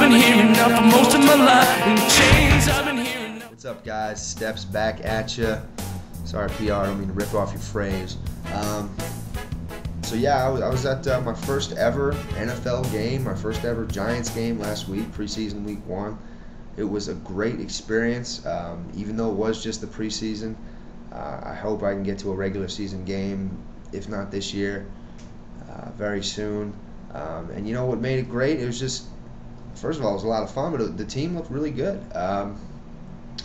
been hearing now for most of my life, and chains I've been hearing now. What's up, guys? Steps back at you. Sorry, PR, I don't mean to rip off your phrase. So yeah, I was at my first ever NFL game, my first ever Giants game last week, preseason week 1. It was a great experience, even though it was just the preseason. I hope I can get to a regular season game, if not this year, very soon. And you know what made it great? It was just, first of all, it was a lot of fun, but the team looked really good.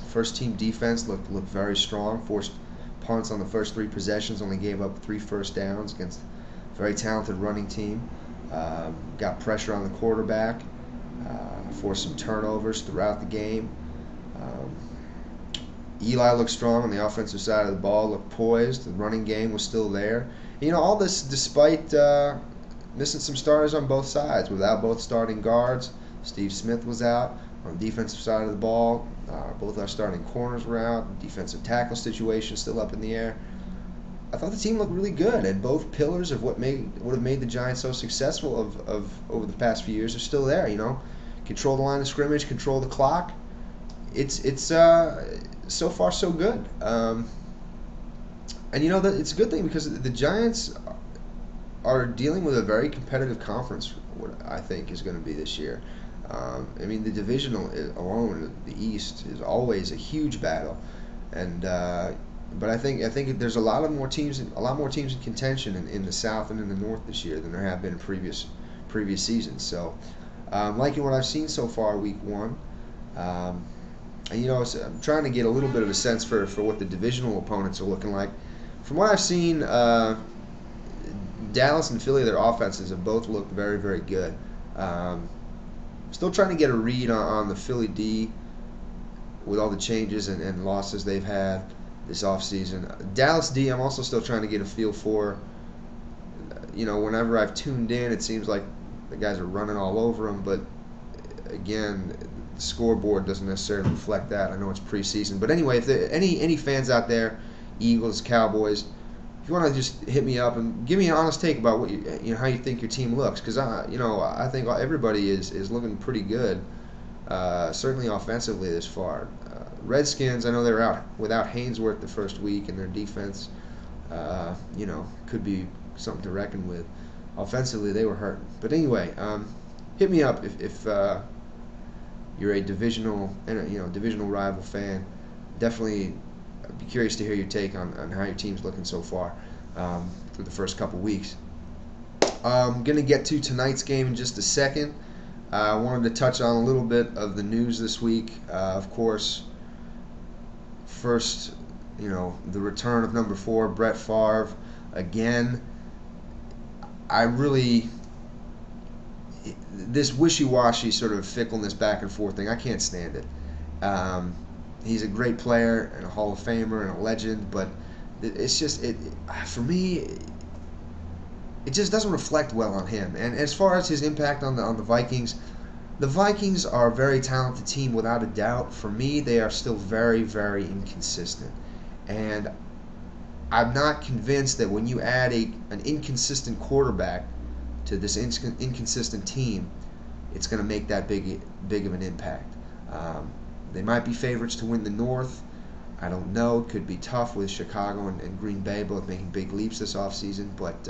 First team defense looked very strong, forced punts on the first 3 possessions, only gave up 3 first downs against a very talented running team. Got pressure on the quarterback, forced some turnovers throughout the game. Eli looked strong on the offensive side of the ball, looked poised. The running game was still there. You know, all this despite missing some starters on both sides, without both starting guards. Steve Smith was out. On the defensive side of the ball, both our starting corners were out. Defensive tackle situation still up in the air. I thought the team looked really good, and both pillars of what would have made the Giants so successful of over the past few years are still there. You know, control the line of scrimmage, control the clock. It's so far so good. And you know that it's a good thing because the Giants are dealing with a very competitive conference. What I think is going to be this year. I mean, the divisional alone, the East, is always a huge battle, and but I think there's a lot more teams in contention in the South and in the North this year than there have been in previous seasons. So, liking what I've seen so far, week 1, and you know, I'm trying to get a little bit of a sense for what the divisional opponents are looking like. From what I've seen, Dallas and Philly, their offenses have both looked very, very good. Still trying to get a read on the Philly D with all the changes and losses they've had this offseason. Dallas D, I'm also still trying to get a feel for. You know, whenever I've tuned in, it seems like the guys are running all over them, but again, the scoreboard doesn't necessarily reflect that. I know it's preseason. But anyway, if there any fans out there, Eagles, Cowboys, if you want to just hit me up and give me an honest take about what you know, how you think your team looks, because I think everybody is looking pretty good, certainly offensively this far. Redskins, I know they were out without Hainsworth the first week, and their defense, you know, could be something to reckon with. Offensively, they were hurting. But anyway, hit me up if you're a divisional rival fan. Definitely be curious to hear your take on how your team's looking so far through the first couple weeks. I'm going to get to tonight's game in just a second. I wanted to touch on a little bit of the news this week. Of course, first, you know, the return of number 4, Brett Favre, again. This wishy-washy sort of fickleness back and forth thing, I can't stand it. He's a great player and a Hall of Famer and a legend, but it's just, for me, it just doesn't reflect well on him. And as far as his impact on the Vikings are a very talented team without a doubt. For me, they are still very, very inconsistent. And I'm not convinced that when you add an inconsistent quarterback to this inconsistent team, it's going to make that big of an impact. They might be favorites to win the North. I don't know. It could be tough with Chicago and Green Bay both making big leaps this offseason. But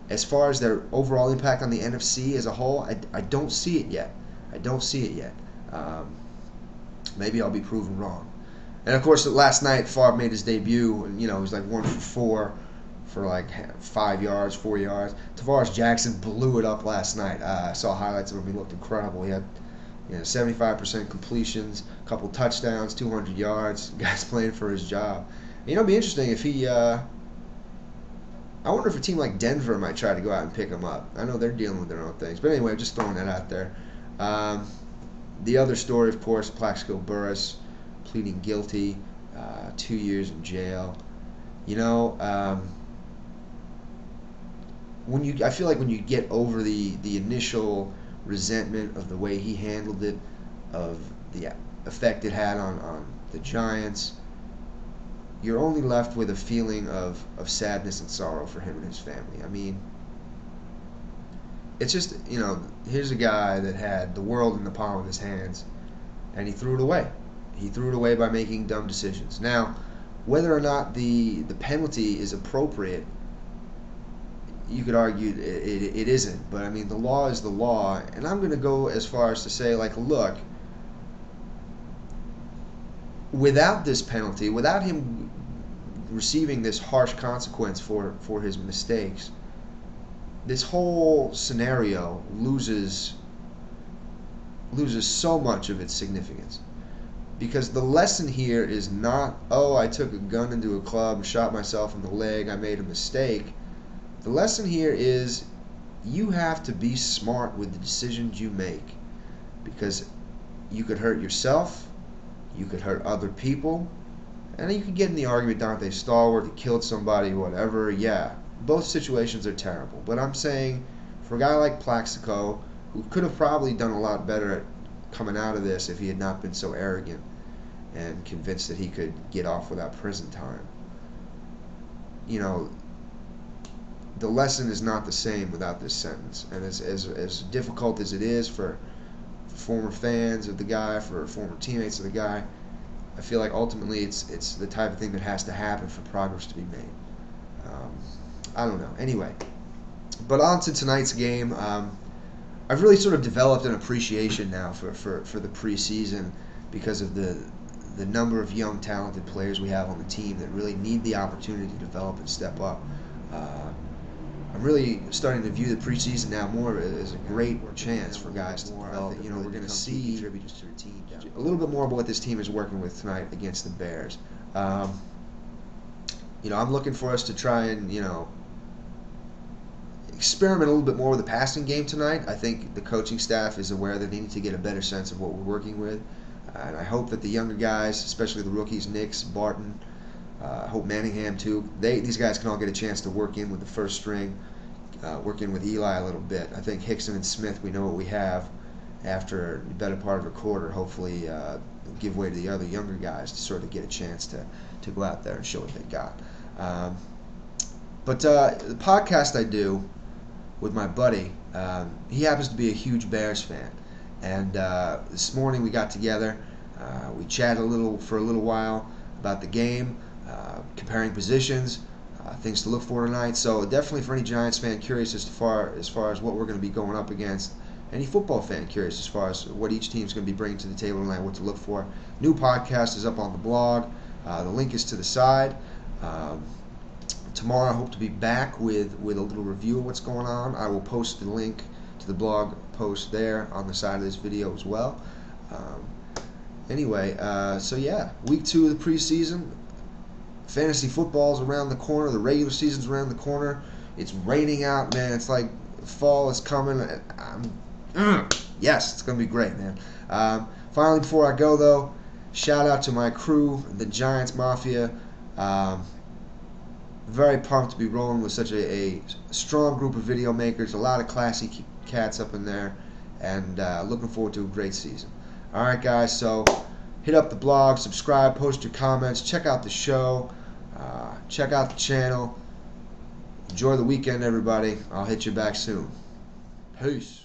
as far as their overall impact on the NFC as a whole, I don't see it yet. Maybe I'll be proven wrong. And of course, last night Favre made his debut, and you know, he was like 1 for 4 for like 5 yards, 4 yards. Tavares Jackson blew it up last night. I saw highlights of him. He looked incredible. He had 75% completions, a couple touchdowns, 200 yards. Guy's playing for his job. You know, it'd be interesting if he. I wonder if a team like Denver might try to go out and pick him up. I know they're dealing with their own things, but anyway, just throwing that out there. The other story, of course, Plaxico Burress pleading guilty, 2 years in jail. You know, I feel like when you get over the initial resentment of the way he handled it, of the effect it had on the Giants, you're only left with a feeling of sadness and sorrow for him and his family. I mean, it's just, here's a guy that had the world in the palm of his hands, and he threw it away. He threw it away by making dumb decisions. Now, whether or not the penalty is appropriate, you could argue it isn't. But, I mean, the law is the law. And I'm going to go as far as to say, like, look, without this penalty, without him receiving this harsh consequence for his mistakes, this whole scenario loses so much of its significance. Because the lesson here is not, oh, I took a gun into a club, shot myself in the leg, I made a mistake. The lesson here is you have to be smart with the decisions you make, because you could hurt yourself, you could hurt other people, and then you could get in the argument, Dante Stallworth, he killed somebody, whatever. Yeah, both situations are terrible. But I'm saying for a guy like Plaxico, who could have probably done a lot better at coming out of this if he had not been so arrogant and convinced that he could get off without prison time, the lesson is not the same without this sentence. And as difficult as it is for former fans of the guy, for former teammates of the guy, I feel like ultimately it's the type of thing that has to happen for progress to be made. I don't know. Anyway, but on to tonight's game. I've really sort of developed an appreciation now for the preseason because of the number of young, talented players we have on the team that really need the opportunity to develop and step up. I'm really starting to view the preseason now more as a great chance for guys to develop. We're going to see a little bit more about what this team is working with tonight against the Bears. I'm looking for us to try and, experiment a little bit more with the passing game tonight. I think the coaching staff is aware that they need to get a better sense of what we're working with. And I hope that the younger guys, especially the rookies, Nix, Barton, I hope Manningham too, these guys can all get a chance to work in with the first string, work in with Eli a little bit. I think Hickson and Smith, we know what we have after the better part of a quarter. Hopefully give way to the other younger guys to sort of get a chance to go out there and show what they got. But the podcast I do with my buddy, he happens to be a huge Bears fan. And this morning we got together, we chatted for a little while about the game, comparing positions, things to look for tonight. So definitely for any Giants fan curious as far as what we're going to be going up against, any football fan curious as far as what each team's going to be bringing to the table tonight, what to look for. New podcast is up on the blog. The link is to the side. Tomorrow I hope to be back with a little review of what's going on. I will post the link to the blog post there on the side of this video as well. Anyway, so yeah, week 2 of the preseason. Fantasy football's around the corner. The regular season's around the corner. It's raining out, man. It's like fall is coming. Yes, it's going to be great, man. Finally, before I go, though, shout out to my crew, the Giants Mafia. Very pumped to be rolling with such a strong group of video makers, a lot of classy cats up in there, and looking forward to a great season. Alright guys, so hit up the blog, subscribe, post your comments, check out the show, check out the channel. Enjoy the weekend, everybody. I'll hit you back soon. Peace.